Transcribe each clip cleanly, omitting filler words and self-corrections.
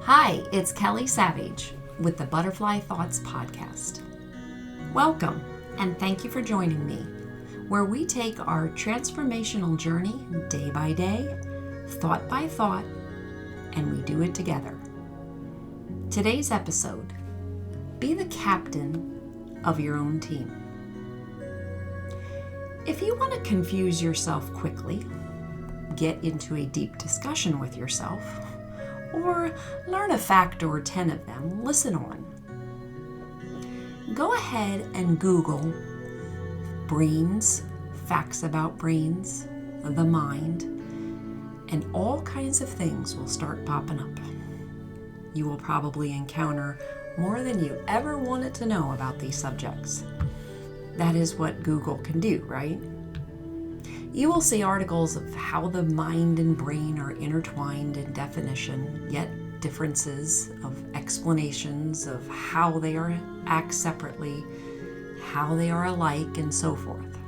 Hi, it's Kelly Savage with the Butterfly Thoughts Podcast. Welcome, and thank you for joining me, where we take our transformational journey day by day, thought by thought, and we do it together. Today's episode, be the captain of your own team. If you want to confuse yourself quickly, get into a deep discussion with yourself, or learn a fact or 10 of them, listen on. Go ahead and Google brains, facts about brains, the mind, and all kinds of things will start popping up. You will probably encounter more than you ever wanted to know about these subjects. That is what Google can do, right? You will see articles of how the mind and brain are intertwined in definition, yet differences of explanations of how they act separately, how they are alike, and so forth.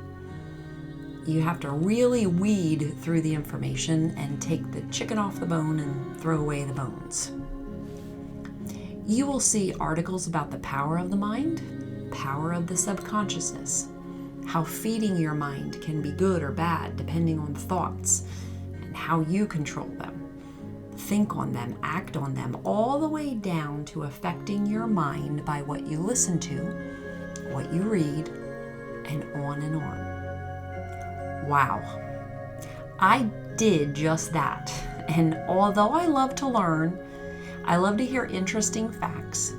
You have to really weed through the information and take the chicken off the bone and throw away the bones. You will see articles about the power of the mind, power of the subconsciousness, how feeding your mind can be good or bad depending on thoughts, and how you control them, think on them, act on them, all the way down to affecting your mind by what you listen to, what you read, and on and on. Wow. I did just that, and although I love to learn, I love to hear interesting facts,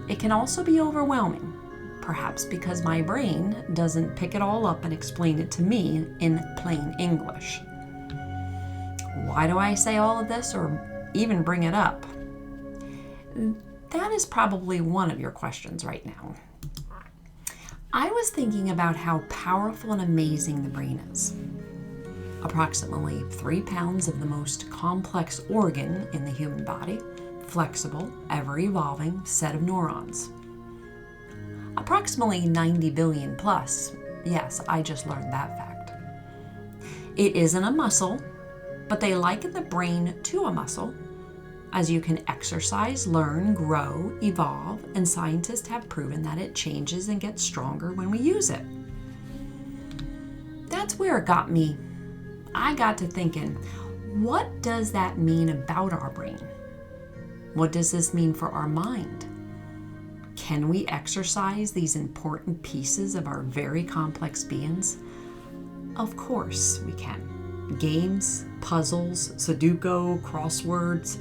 it can also be overwhelming. Perhaps because my brain doesn't pick it all up and explain it to me in plain English. Why do I say all of this or even bring it up? That is probably one of your questions right now. I was thinking about how powerful and amazing the brain is. Approximately 3 pounds of the most complex organ in the human body, flexible, ever-evolving set of neurons. Approximately 90 billion plus. Yes, I just learned that fact. It isn't a muscle, but they liken the brain to a muscle, as you can exercise, learn, grow, evolve, and scientists have proven that it changes and gets stronger when we use it. That's where it got me. I got to thinking, what does that mean about our brain? What does this mean for our mind? Can we exercise these important pieces of our very complex beings? Of course we can. Games, puzzles, Sudoku, crosswords,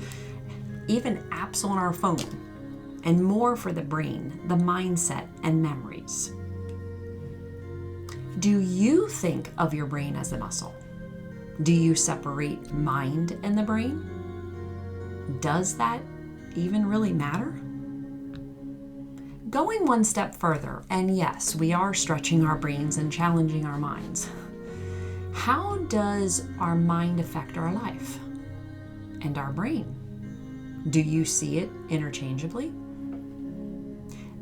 even apps on our phone, and more for the brain, the mindset, and memories. Do you think of your brain as a muscle? Do you separate mind and the brain? Does that even really matter? Going one step further, and yes, we are stretching our brains and challenging our minds. How does our mind affect our life and our brain? Do you see it interchangeably?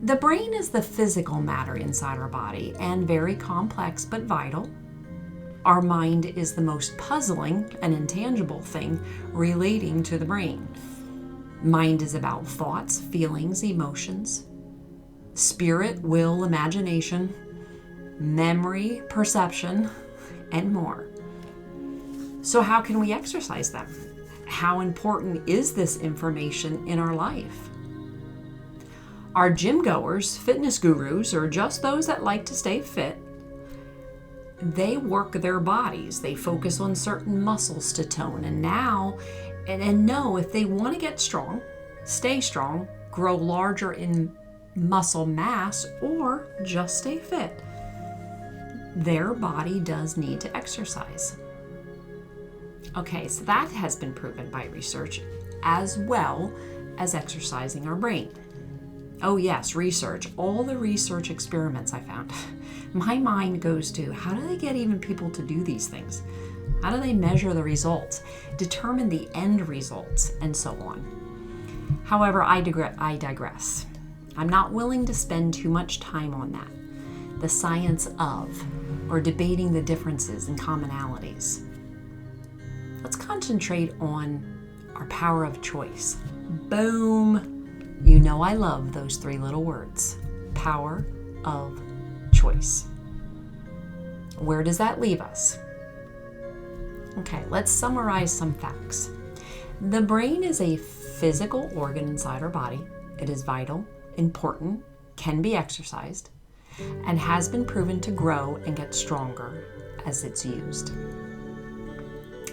The brain is the physical matter inside our body and very complex but vital. Our mind is the most puzzling and intangible thing relating to the brain. Mind is about thoughts, feelings, emotions, spirit, will, imagination, memory, perception, and more. So how can we exercise them? How important is this information in our life? Are gym goers, fitness gurus, or just those that like to stay fit? They work their bodies. They focus on certain muscles to tone and know if they want to get strong, stay strong, grow larger in muscle mass, or just stay fit, their body does need to exercise. Okay, so that has been proven by research as well as exercising our brain. Oh yes, research, all the research experiments I found. My mind goes to, how do they get even people to do these things? How do they measure the results, determine the end results, and so on? However, I digress. I'm not willing to spend too much time on that. The science of, or debating the differences and commonalities. Let's concentrate on our power of choice. Boom! You know I love those three little words. Power of choice. Where does that leave us? Okay, let's summarize some facts. The brain is a physical organ inside our body. It is vital, important, can be exercised, and has been proven to grow and get stronger as it's used.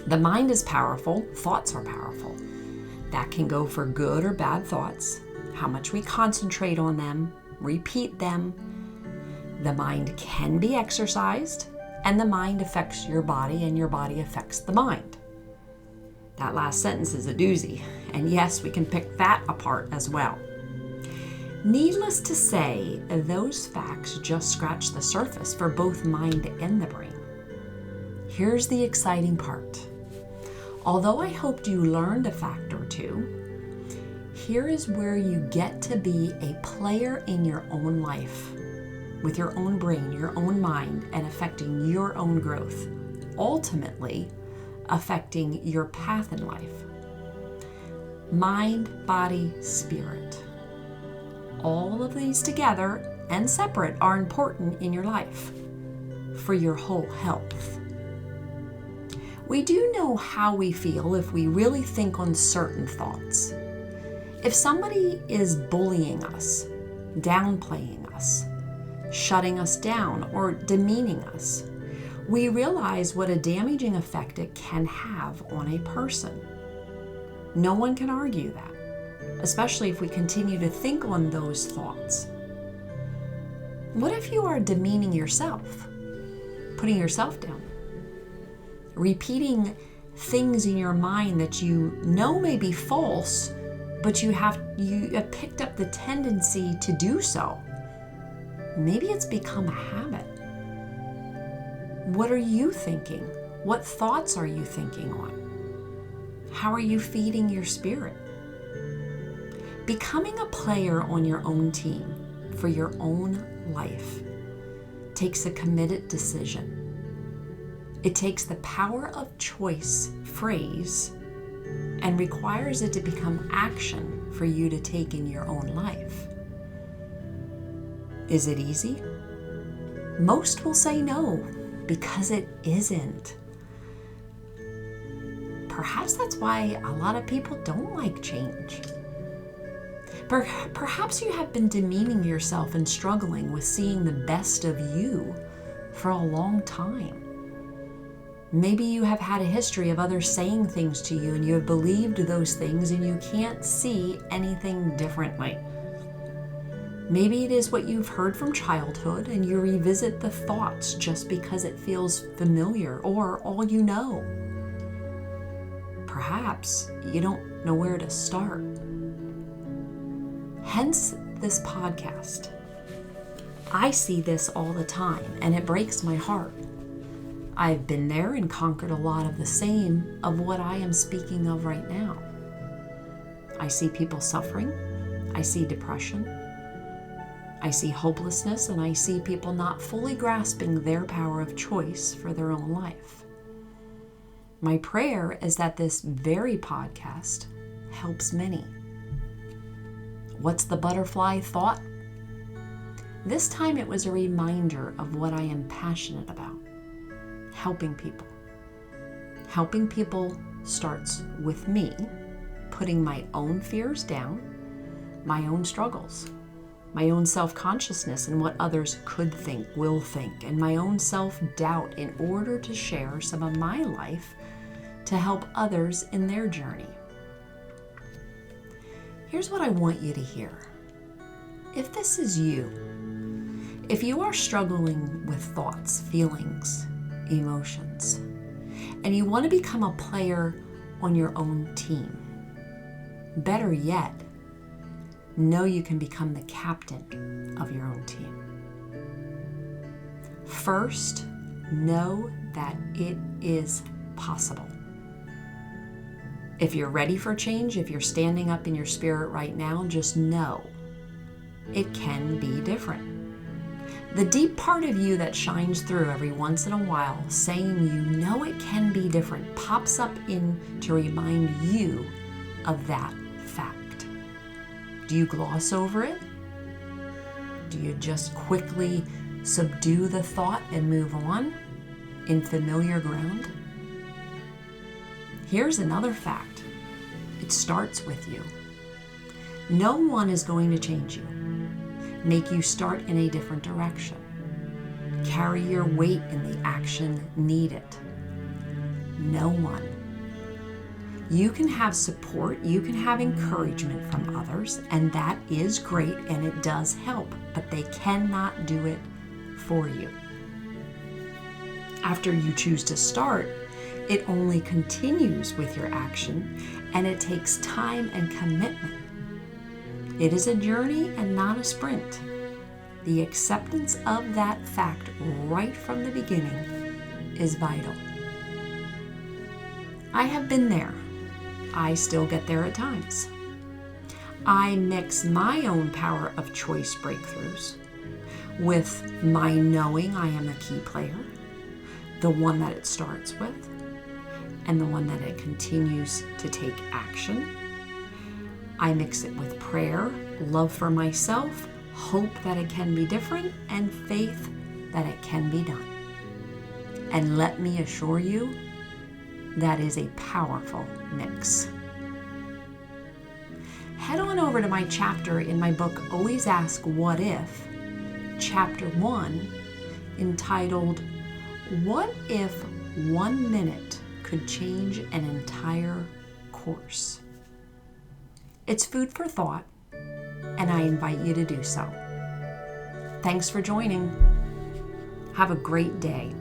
The mind is powerful. Thoughts are powerful. That can go for good or bad thoughts, how much we concentrate on them, repeat them. The mind can be exercised, and the mind affects your body, and your body affects the mind. That last sentence is a doozy, and yes, we can pick that apart as well. Needless to say, those facts just scratch the surface for both mind and the brain. Here's the exciting part. Although I hoped you learned a fact or two, here is where you get to be a player in your own life, with your own brain, your own mind, and affecting your own growth, ultimately affecting your path in life. Mind, body, spirit. All of these together and separate are important in your life for your whole health. We do know how we feel if we really think on certain thoughts. If somebody is bullying us, downplaying us, shutting us down, or demeaning us, we realize what a damaging effect it can have on a person. No one can argue that, especially if we continue to think on those thoughts. What if you are demeaning yourself, putting yourself down, repeating things in your mind that you know may be false, but you have picked up the tendency to do so? Maybe it's become a habit. What are you thinking? What thoughts are you thinking on? How are you feeding your spirit? Becoming a player on your own team for your own life takes a committed decision. It takes the power of choice phrase and requires it to become action for you to take in your own life. Is it easy? Most will say no, because it isn't. Perhaps that's why a lot of people don't like change. Perhaps you have been demeaning yourself and struggling with seeing the best of you for a long time. Maybe you have had a history of others saying things to you and you have believed those things and you can't see anything differently. Maybe it is what you've heard from childhood and you revisit the thoughts just because it feels familiar or all you know. Perhaps you don't know where to start. Hence this podcast. I see this all the time and it breaks my heart. I've been there and conquered a lot of the same of what I am speaking of right now. I see people suffering. I see depression. I see hopelessness, and I see people not fully grasping their power of choice for their own life. My prayer is that this very podcast helps many. What's the butterfly thought? This time it was a reminder of what I am passionate about. Helping people. Helping people starts with me putting my own fears down, my own struggles, my own self-consciousness and what others could think, will think, and my own self-doubt in order to share some of my life to help others in their journey. Here's what I want you to hear. If this is you, if you are struggling with thoughts, feelings, emotions, and you want to become a player on your own team, better yet, know you can become the captain of your own team. First, know that it is possible. If you're ready for change, if you're standing up in your spirit right now, just know it can be different. The deep part of you that shines through every once in a while, saying you know it can be different, pops up in to remind you of that fact? Do you gloss over it? Do you just quickly subdue the thought and move on in familiar ground? Here's another fact. It starts with you. No one is going to change you, make you start in a different direction, carry your weight in the action needed. No one. You can have support, you can have encouragement from others, and that is great and it does help, but they cannot do it for you. After you choose to start, it only continues with your action, and it takes time and commitment. It is a journey and not a sprint. The acceptance of that fact right from the beginning is vital. I have been there. I still get there at times. I mix my own power of choice breakthroughs with my knowing I am a key player, the one that it starts with, and the one that it continues to take action. I mix it with prayer, love for myself, hope that it can be different, and faith that it can be done. And let me assure you, that is a powerful mix. Head on over to my chapter in my book, Always Ask What If, Chapter 1, entitled, What If 1 Minute Could Change an Entire Course? It's food for thought, and I invite you to do so. Thanks for joining. Have a great day.